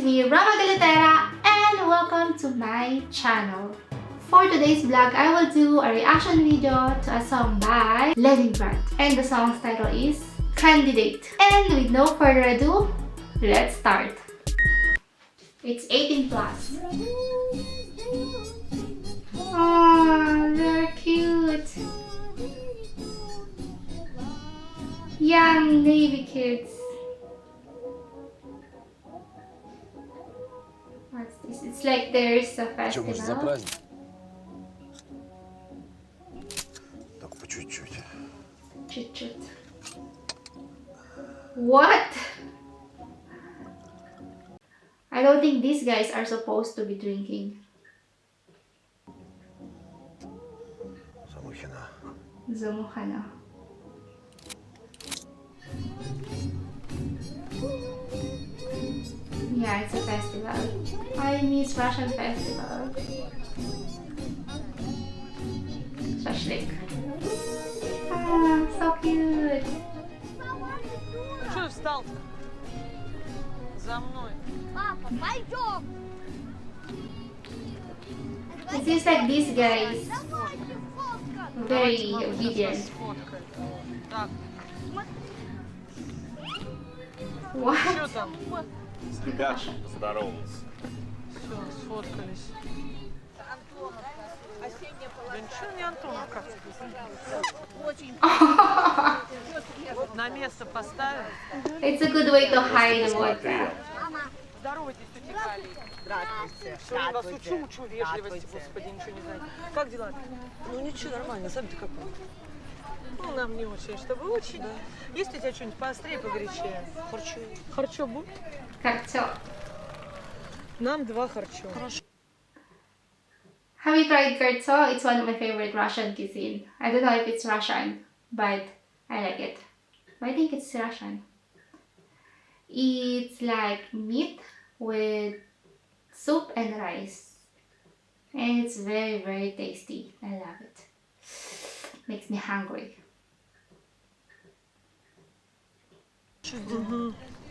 me, and welcome to my channel. For today's vlog, I will do a reaction video to a song by Leningrad, and the song's title is Candidate. And with no further ado, let's start. It's 18 plus. Oh, they're cute. Young Navy kids. What's this? It's like there's a Что, может, за festival. праздник? Только по чуть-чуть. Chut-chut. What? I don't think these guys are supposed to be drinking. Замухина. Zamukha. Yeah, it's a festival. I miss Russian festival. Shashlik. Ah, so cute. Что встал-то? За мной. Папа, пойдем! It seems like these guys Давайте фотка! very obedient. Сфоткай. Так, What? что там? С ребятами поздоровался. Все, сфоткались. Да ничего не Антоновка. На место поставил. It's a good way to hide vodka. Здоровайтесь, тетя Галя. Здравствуйте. Сегодня вас учу вежливости, господи, ничего не знаете. Как дела? Ну ничего, нормально, сами-то как? Ну, нам не очень, чтобы очень. Да. Есть у тебя что-нибудь поострее, погорячее? Харчо. Харчо будет? Karcho. Нам 2 харчо. Have you tried karcho? It's one of my favorite Russian cuisine. I don't know if it's Russian, but I like it. I think it's Russian. It's like meat with soup and rice. And it's very, very tasty. I love it. Makes me hungry.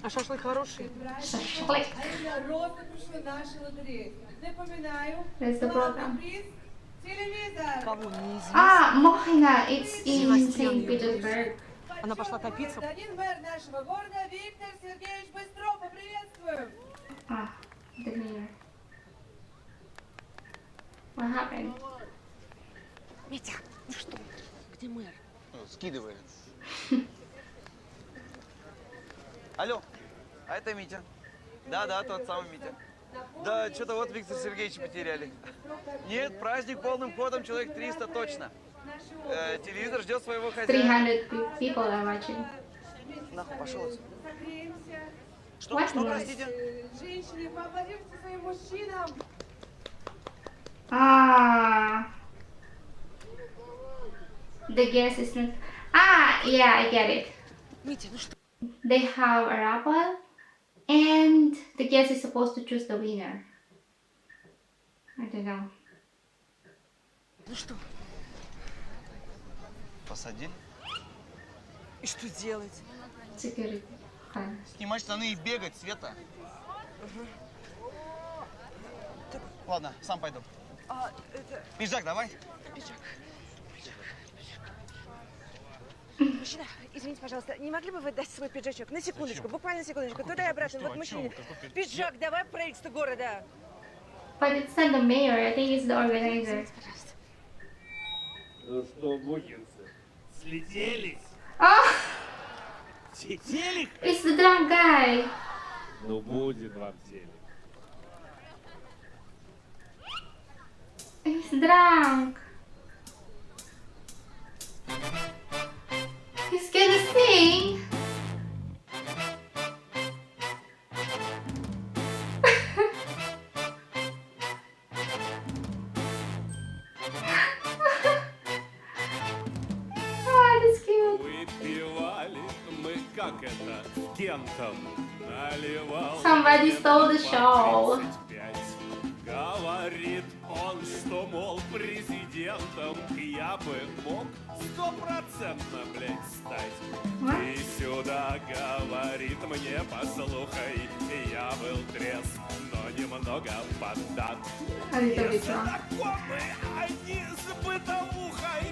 А шашлык хороший? Shashlik. Розыгрыши нашей лотереи. Напоминаю, That's the program. приз – телевизор. Кого неизвестно. Ah, Mokhina. It's in Sebastian St. Petersburg. Она пошла топиться. Гражданин мэр нашего города Виктор Сергеевич Быстров. Поприветствуем. Ah, the mayor. What happened? Митя, ну что, где мэр? Скидывает. Алло, а это Митя. Да, тот самый Митя. Да, что-то вот Виктора Сергеевича потеряли. Нет, праздник полным ходом, человек 300 точно. Телевизор ждет своего хозяина. 300 people are watching. Нахуй пошел отсюда. Согреемся. Что, What что, noise? простите? Женщины, поаплодируйте своим мужчинам. Ah, the guest is not. Ah, yeah, I get it. Митя, ну что? They have a raffle, and the guest is supposed to choose the winner. I don't know. Ну что? Посадили? И что делать? Security. Fine. Снимать штаны и бегать, Света. Ладно, сам пойду. А, это... Пиджак давай. Мужчина, извините, пожалуйста, не могли бы вы дать свой пиджачок? На секундочку, буквально секундочку. Туда и обратно. Вот мужчине. Пиджак давай правительству города. But it's not the mayor. I think it's the organizer. Ну что, букинцы, слетелись? Oh, Телек? it's the drunk guy. Ну будет вам телек. He's drunk. He's gonna sing. Oh, that's cute. Выпивали мы, как это, кентом наливал. Somebody stole the show. 35. Говорит он, что, мол, президент президентом я бы мог 100%, блядь, стать. И сюда говорит мне, послухай, я был трезв, но немного поддат. Знакомые они с бытовухой,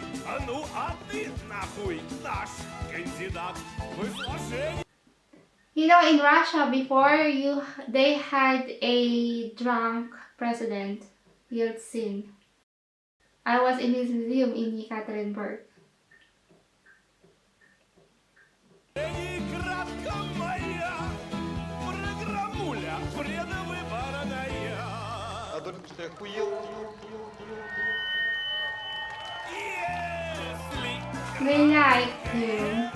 ну а ты нахуй наш кандидат в изложении. You know, in Russia before they had a drunk president, Yeltsin. I was in his museum in Ekaterinburg. Ленинградка моя, программуля предвыборная. А только что я охуел. Если They like him.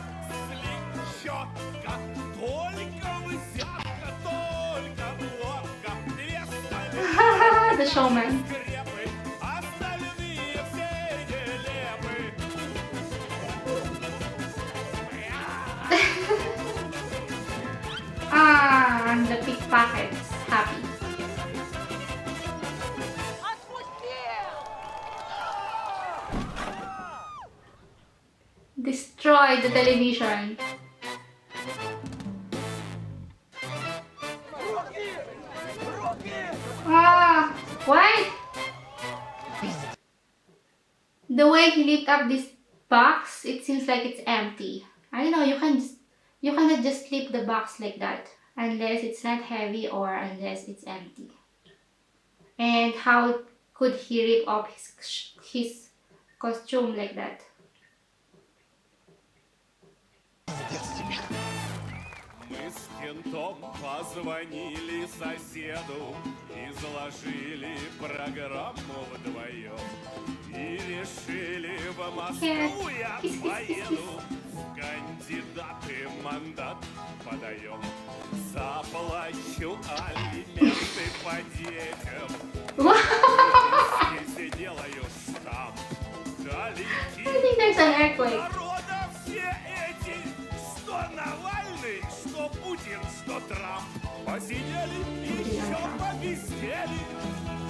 четко, только взятка, только водка, две стали The showman. скрепы, остальные все нелепы. And the pickpockets happy. Destroy the television. What? The way he lifted up this box, it seems like it's empty. I don't know, you cannot just flip the box like that unless it's not heavy or unless it's empty. And how could he rip off his costume like that? Мы с кентом позвонили соседу, изложили программу вдвоем и решили в Москву я поеду. В кандидаты мандат подаем, заплачу алименты по детям. Если делаю штамп, I think there's an earthquake. народа все эти, что Навальный, что Путин, что Трамп, посидели и еще повисели.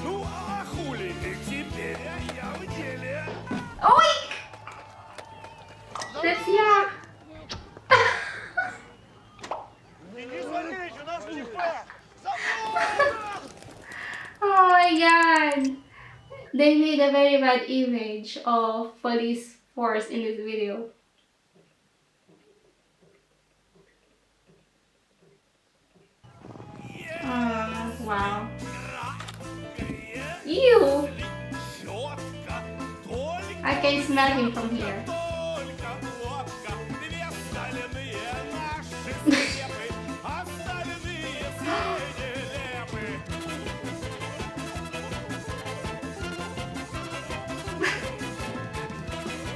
Ну а хули, теперь я в деле. Oink! That's yeah. Oh my god! They made a very bad image of police force in this video. Wow. Ew! I can smell him from here.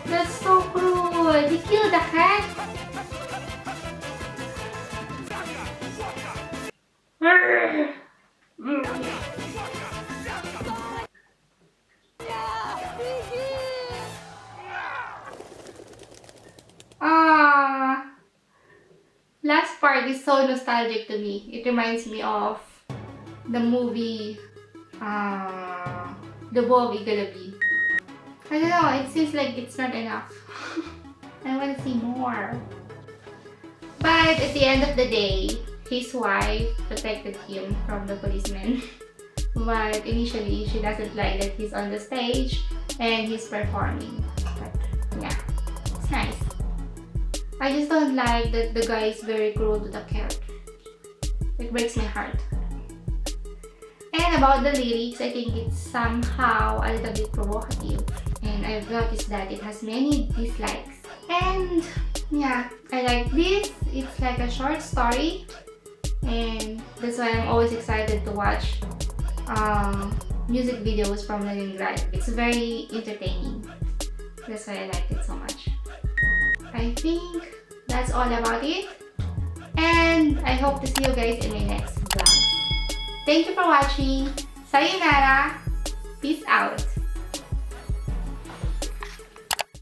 That's so cruel. He killed the cat. Last part is so nostalgic to me. It reminds me of the movie The Bow of Igalabi. I don't know, it seems like it's not enough. I want to see more. But at the end of the day, his wife protected him from the policemen. But initially, she doesn't like that he's on the stage and he's performing. But yeah, it's nice. I just don't like that the guy is very cruel to the cat. It breaks my heart. And about the lyrics, I think it's somehow a little bit provocative. And I've noticed that it has many dislikes. And yeah, I like this. It's like a short story. And that's why I'm always excited to watch music videos from Leningrad. It's very entertaining. That's why I like it so much. I think that's all about it. And I hope to see you guys in my next vlog. Thank you for watching. Sayonara. Peace out.